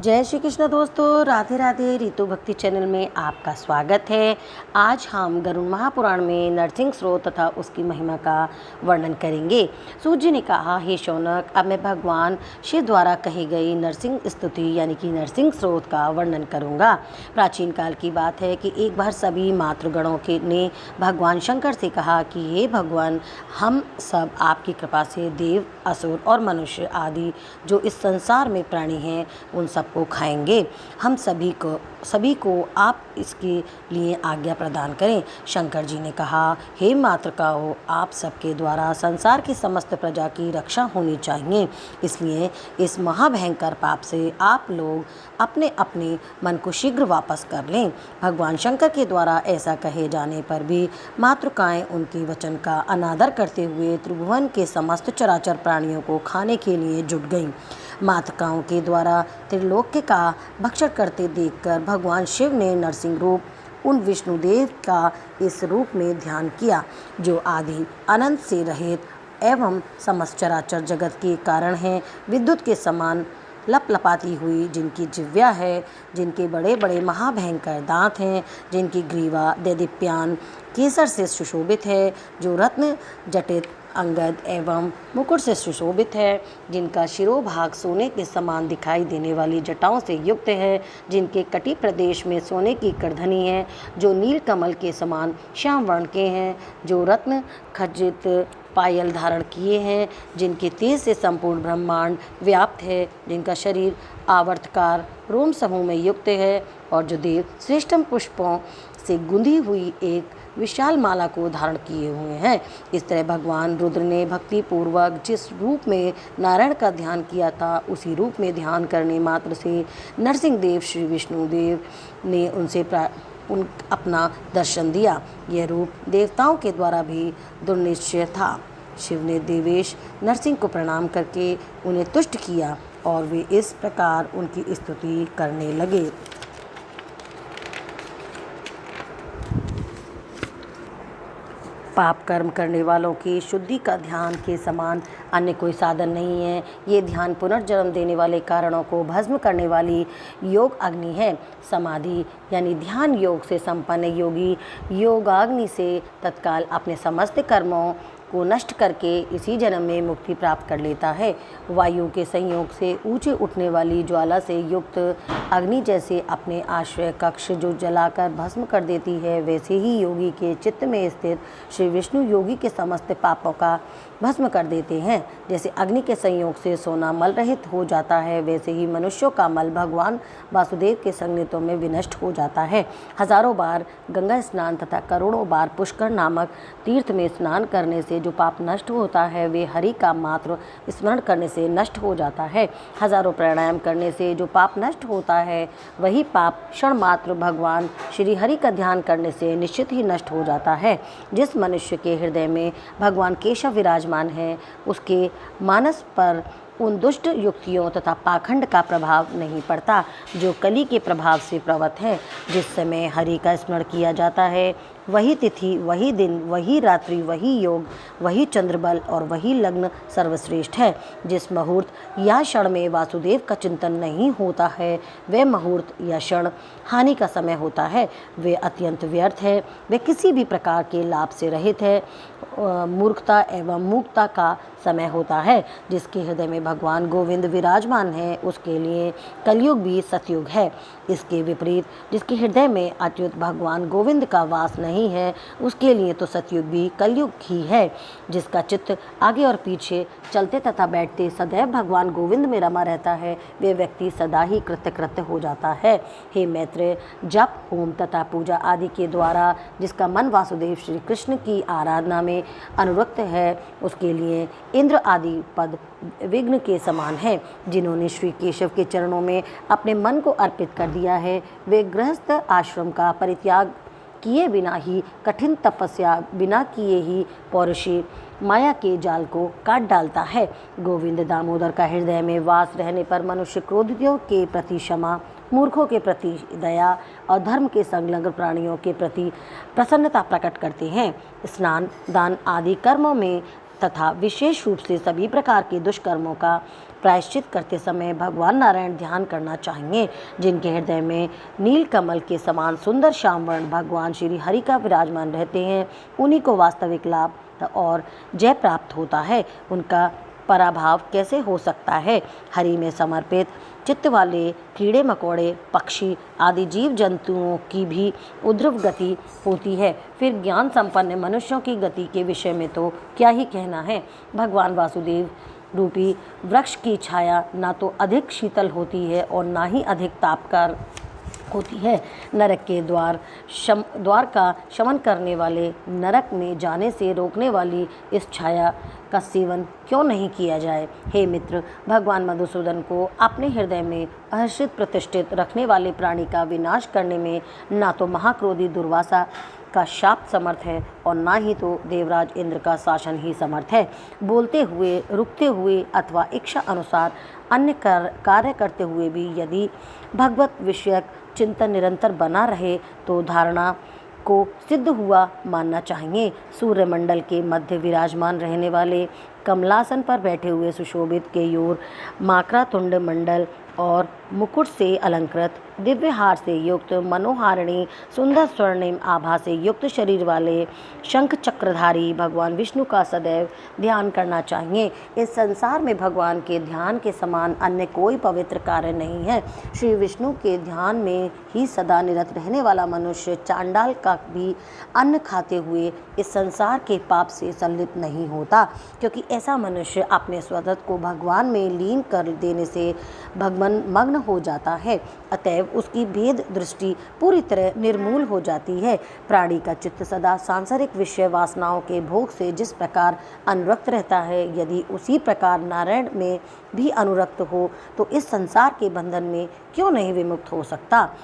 जय श्री कृष्ण दोस्तों, राधे राधे। ऋतु भक्ति चैनल में आपका स्वागत है। आज हम गरुड़ महापुराण में नरसिंह स्रोत तथा उसकी महिमा का वर्णन करेंगे। सूत जी ने कहा, हे शौनक, अब मैं भगवान शिव द्वारा कही गई नरसिंह स्तुति यानी कि नरसिंह स्रोत का वर्णन करूंगा। प्राचीन काल की बात है कि एक बार सभी मातृगणों के ने भगवान शंकर से कहा कि हे भगवान, हम सब आपकी कृपा से देव, असुर और मनुष्य आदि जो इस संसार में प्राणी हैं उन सबको खाएंगे। हम सभी को आप इसके लिए आज्ञा प्रदान करें। शंकर जी ने कहा, हे मातृकाओं, आप सबके द्वारा संसार की समस्त प्रजा की रक्षा होनी चाहिए, इसलिए इस महाभयंकर पाप से आप लोग अपने अपने मन को शीघ्र वापस कर लें। भगवान शंकर के द्वारा ऐसा कहे जाने पर भी मातृकाएं उनके वचन का अनादर करते हुए त्रिभुवन के समस्त चराचर प्राणियों को खाने के लिए जुट गईं। मातृकाओं के द्वारा त्रिलोक्य का भक्षण करते देखकर भगवान शिव ने नरसिंह रूप उन विष्णुदेव का इस रूप में ध्यान किया, जो आदि अनंत से रहित एवं समस्त चराचर जगत के कारण हैं। विद्युत के समान लपलपाती हुई जिनकी जिह्वा है, जिनके बड़े बड़े महाभयंकर दांत हैं, जिनकी ग्रीवा दैदीप्यमान केसर से सुशोभित है, जो रत्न जटित अंगद एवं मुकुट से सुशोभित है, जिनका शिरोभाग सोने के समान दिखाई देने वाली जटाओं से युक्त है, जिनके कटी प्रदेश में सोने की करधनी है, जो नील कमल के समान श्याम वर्ण के हैं, जो रत्न खचित पायल धारण किए हैं, जिनके तेज से संपूर्ण ब्रह्मांड व्याप्त है, जिनका शरीर आवर्तकार रोम समूह में युक्त है, और जो देव श्रेष्ठम पुष्पों से गुंदी हुई एक विशाल माला को धारण किए हुए हैं। इस तरह भगवान रुद्र ने भक्ति पूर्वक जिस रूप में नारायण का ध्यान किया था, उसी रूप में ध्यान करने मात्र से नरसिंह देव श्री विष्णुदेव ने उनसे अपना दर्शन दिया। यह रूप देवताओं के द्वारा भी दुर्निश्चय था। शिव ने देवेश नरसिंह को प्रणाम करके उन्हें तुष्ट किया और वे इस प्रकार उनकी स्तुति करने लगे। पाप कर्म करने वालों की शुद्धि का ध्यान के समान अन्य कोई साधन नहीं है। ये ध्यान पुनर्जन्म देने वाले कारणों को भस्म करने वाली योग अग्नि है। समाधि यानी ध्यान योग से संपन्न योगी योगाग्नि से तत्काल अपने समस्त कर्मों को नष्ट करके इसी जन्म में मुक्ति प्राप्त कर लेता है। वायु के संयोग से ऊंचे उठने वाली ज्वाला से युक्त अग्नि जैसे अपने आश्रय कक्ष जो जलाकर भस्म कर देती है, वैसे ही योगी के चित्त में स्थित श्री विष्णु योगी के समस्त पापों का भस्म कर देते हैं। जैसे अग्नि के संयोग से सोना मल रहित हो जाता है, वैसे ही मनुष्यों का मल भगवान वासुदेव के संगीतों में विनष्ट हो जाता है। हजारों बार गंगा स्नान तथा करोड़ों बार पुष्कर नामक तीर्थ में स्नान करने से जो पाप नष्ट होता है, वे हरि का मात्र स्मरण करने से नष्ट हो जाता है। हजारों प्राणायाम करने से जो पाप नष्ट होता है, वही पाप क्षण मात्र भगवान श्री हरि का ध्यान करने से निश्चित ही नष्ट हो जाता है। जिस मनुष्य के हृदय में भगवान केशव विराजमान है, उसके मानस पर उन दुष्ट युक्तियों तथा पाखंड का प्रभाव नहीं पड़ता, जो कली के प्रभाव से प्रवत है। जिस समय हरि का स्मरण किया जाता है, वही तिथि, वही दिन, वही रात्रि, वही योग, वही चंद्रबल और वही लग्न सर्वश्रेष्ठ है। जिस मुहूर्त या क्षण में वासुदेव का चिंतन नहीं होता है, वह मुहूर्त या क्षण हानि का समय होता है। वे अत्यंत व्यर्थ है, वे किसी भी प्रकार के लाभ से रहित है। मूर्खता एवं मूकता का समय होता है। जिसके हृदय में भगवान गोविंद विराजमान है, उसके लिए कलयुग भी सतयुग है। इसके विपरीत जिसके हृदय में अच्युत भगवान गोविंद का वास नहीं है, उसके लिए तो सतयुग भी कलयुग ही है। जिसका चित्त आगे और पीछे चलते तथा बैठते सदैव भगवान गोविंद में रमा रहता है, वे व्यक्ति सदा ही कृत्य हो जाता है। हे मैत्रेय, जप, होम तथा पूजा आदि के द्वारा जिसका मन वासुदेव श्री कृष्ण की आराधना में अनुरक्त है, उसके लिए इंद्र आदि पद विघ्न के समान है। जिन्होंने श्री केशव के चरणों में अपने मन को अर्पित कर दिया है, वे गृहस्थ आश्रम का परित्याग किए बिना ही, कठिन तपस्या बिना किए ही पौरुषी माया के जाल को काट डालता है। गोविंद दामोदर का हृदय में वास रहने पर मनुष्य क्रोधियों के प्रति क्षमा, मूर्खों के प्रति दया और धर्म के संलग्न प्राणियों के प्रति प्रसन्नता प्रकट करते हैं। स्नान, दान आदि कर्मों में तथा विशेष रूप से सभी प्रकार के दुष्कर्मों का प्रायश्चित करते समय भगवान नारायण ध्यान करना चाहिए। जिनके हृदय में नील कमल के समान सुंदर श्यामवर्ण भगवान श्री हरि का विराजमान रहते हैं, उन्हीं को वास्तविक लाभ और जय प्राप्त होता है। उनका पराभाव कैसे हो सकता है? हरि में समर्पित चित्त वाले कीड़े मकोड़े, पक्षी आदि जीव जंतुओं की भी उद्रव गति होती है। फिर ज्ञान संपन्न मनुष्यों की गति के विषय में तो क्या ही कहना है। भगवान वासुदेव रूपी वृक्ष की छाया ना तो अधिक शीतल होती है और ना ही अधिक तापकर होती है। नरक के द्वार का शमन करने वाले, नरक में जाने से रोकने वाली इस छाया का सेवन क्यों नहीं किया जाए? हे मित्र, भगवान मधुसूदन को अपने हृदय में अहर्षित प्रतिष्ठित रखने वाले प्राणी का विनाश करने में ना तो महाक्रोधी दुर्वासा का शाप समर्थ है और ना ही तो देवराज इंद्र का शासन ही समर्थ है। बोलते हुए, रुकते हुए अथवा इच्छा अनुसार अन्य कार्य करते हुए भी यदि भगवत विषयक चिंतन निरंतर बना रहे तो धारणा को सिद्ध हुआ मानना चाहिए। सूर्यमंडल के मध्य विराजमान रहने वाले कमलासन पर बैठे हुए सुशोभित केयूर, माकरातुंड मंडल और मुकुट से अलंकृत, दिव्य हार से युक्त, मनोहारिणी सुंदर स्वर्णिम आभा से युक्त शरीर वाले शंख चक्रधारी भगवान विष्णु का सदैव ध्यान करना चाहिए। इस संसार में भगवान के ध्यान के समान अन्य कोई पवित्र कार्य नहीं है। श्री विष्णु के ध्यान में ही सदा निरत रहने वाला मनुष्य चांडाल का भी अन्न खाते हुए इस संसार के पाप से संलिप्त नहीं होता, क्योंकि ऐसा मनुष्य अपने स्वतः को भगवान में लीन कर देने से भगवान मग्न हो जाता है। अतएव उसकी भेद दृष्टि पूरी तरह निर्मूल हो जाती है। प्राणी का चित्त सदा सांसारिक विषय वासनाओं के भोग से जिस प्रकार अनुरक्त रहता है, यदि उसी प्रकार नारायण में भी अनुरक्त हो तो इस संसार के बंधन में क्यों नहीं विमुक्त हो सकता?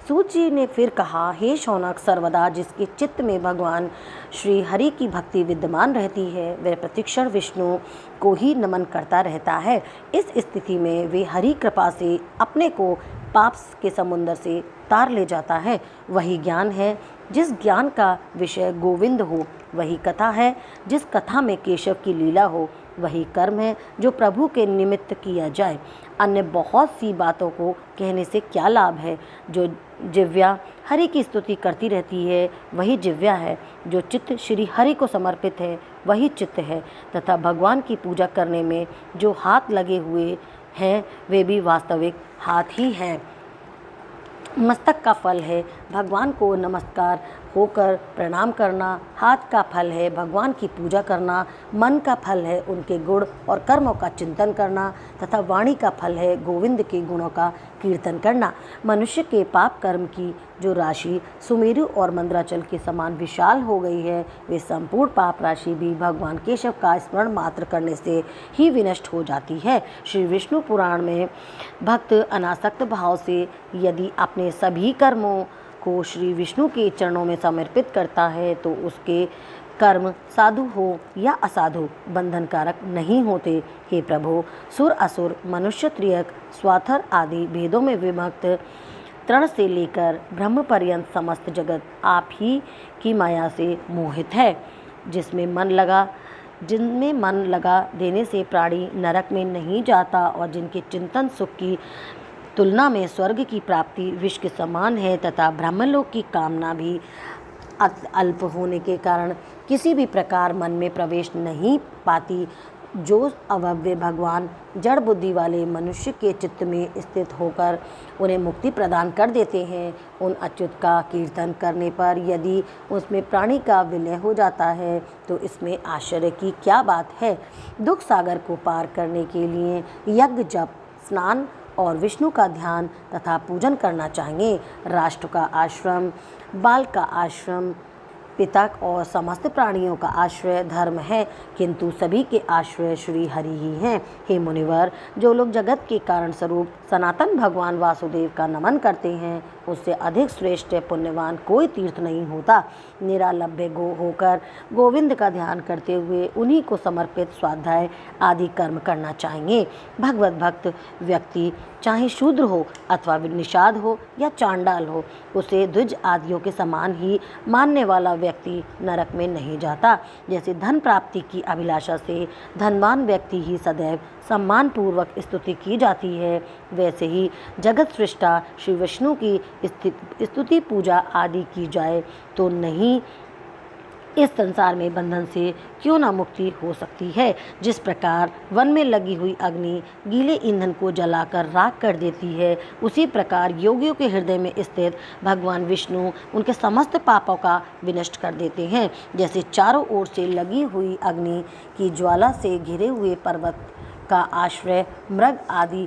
सूत जी ने फिर कहा, हे शौनक, सर्वदा जिसके चित्त में भगवान श्री हरि की भक्ति विद्यमान रहती है वह प्रतिक्षण विष्णु को ही नमन करता रहता है। इस स्थिति में वे हरि कृपा से अपने को पाप के समुद्र से तार ले जाता है। वही ज्ञान है जिस ज्ञान का विषय गोविंद हो, वही कथा है जिस कथा में केशव की लीला हो, वही कर्म है जो प्रभु के निमित्त किया जाए। अन्य बहुत सी बातों को कहने से क्या लाभ है? जो जिव्या हरि की स्तुति करती रहती है वही जिव्या है। जो चित्त श्री हरि को समर्पित है वही चित्त है, तथा भगवान की पूजा करने में जो हाथ लगे हुए हैं वे भी वास्तविक हाथ ही हैं। मस्तक का फल है भगवान को नमस्कार होकर प्रणाम करना, हाथ का फल है भगवान की पूजा करना, मन का फल है उनके गुण और कर्मों का चिंतन करना, तथा वाणी का फल है गोविंद के गुणों का कीर्तन करना। मनुष्य के पाप कर्म की जो राशि सुमेरु और मंद्राचल के समान विशाल हो गई है, वे संपूर्ण पाप राशि भी भगवान केशव का स्मरण मात्र करने से ही विनष्ट हो जाती है। श्री विष्णु पुराण में भक्त अनासक्त भाव से यदि अपने सभी कर्मों को श्री विष्णु के चरणों में समर्पित करता है तो उसके कर्म साधु हो या असाधु बंधनकारक नहीं होते। हे प्रभु, सुर असुर, मनुष्य, त्रियक, स्वाथर आदि भेदों में विभक्त तृण से लेकर ब्रह्म पर्यंत समस्त जगत आप ही की माया से मोहित है। जिनमें मन लगा देने से प्राणी नरक में नहीं जाता और जिनके चिंतन सुख की तुलना में स्वर्ग की प्राप्ति विष के समान है, तथा ब्रह्मलोक की कामना भी अल्प होने के कारण किसी भी प्रकार मन में प्रवेश नहीं पाती, जो अभव्य भगवान जड़ बुद्धि वाले मनुष्य के चित्त में स्थित होकर उन्हें मुक्ति प्रदान कर देते हैं, उन अच्युत का कीर्तन करने पर यदि उसमें प्राणी का विलय हो जाता है तो इसमें आश्चर्य की क्या बात है। दुख सागर को पार करने के लिए यज्ञ, जप, स्नान और विष्णु का ध्यान तथा पूजन करना चाहिए। राष्ट्र का आश्रम, बाल का आश्रम, पिता और समस्त प्राणियों का आश्रय धर्म है, किंतु सभी के आश्रय श्री हरि ही हैं। हे मुनिवर, जो लोग जगत के कारण स्वरूप सनातन भगवान वासुदेव का नमन करते हैं उससे अधिक श्रेष्ठ पुण्यवान कोई तीर्थ नहीं होता। निरालंब होकर गोविंद का ध्यान करते हुए उन्हीं को समर्पित स्वाध्याय आदि कर्म करना चाहिए। भगवत भक्त व्यक्ति चाहे शूद्र हो अथवा निषाद हो या चांडाल हो, उसे द्विज आदियों के समान ही मानने वाला व्यक्ति नरक में नहीं जाता। जैसे धन प्राप्ति की अभिलाषा से धनवान व्यक्ति ही सदैव सम्मानपूर्वक स्तुति की जाती है, वैसे ही जगत सृष्टा श्री विष्णु की स्तुति पूजा आदि की जाए तो नहीं इस संसार में बंधन से क्यों ना मुक्ति हो सकती है। जिस प्रकार वन में लगी हुई अग्नि गीले ईंधन को जलाकर राख कर देती है, उसी प्रकार योगियों के हृदय में स्थित भगवान विष्णु उनके समस्त पापों का विनष्ट कर देते हैं। जैसे चारों ओर से लगी हुई अग्नि की ज्वाला से घिरे हुए पर्वत का आश्रय मृग आदि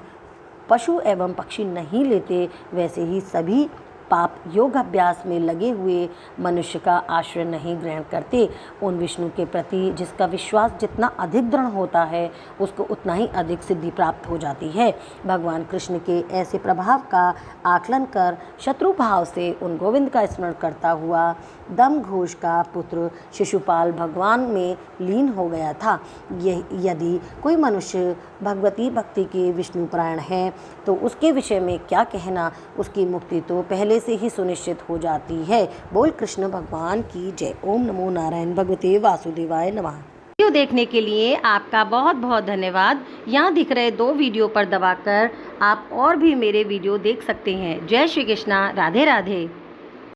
पशु एवं पक्षी नहीं लेते, वैसे ही सभी पाप योग अभ्यास में लगे हुए मनुष्य का आश्रय नहीं ग्रहण करते। उन विष्णु के प्रति जिसका विश्वास जितना अधिक दृढ़ होता है, उसको उतना ही अधिक सिद्धि प्राप्त हो जाती है। भगवान कृष्ण के ऐसे प्रभाव का आकलन कर शत्रु भाव से उन गोविंद का स्मरण करता हुआ दम घोष का पुत्र शिशुपाल भगवान में लीन हो गया था। यदि कोई मनुष्य भगवती भक्ति के विष्णुपरायण है तो उसके विषय में क्या कहना, उसकी मुक्ति तो पहले से ही सुनिश्चित हो जाती है। बोल कृष्ण भगवान की जय। ओम नमो नारायण भगवते वासुदेवाय नमः। वीडियो देखने के लिए आपका बहुत बहुत धन्यवाद। यहाँ दिख रहे 2 वीडियो पर दबाकर आप और भी मेरे वीडियो देख सकते हैं। जय श्री कृष्णा, राधे राधे।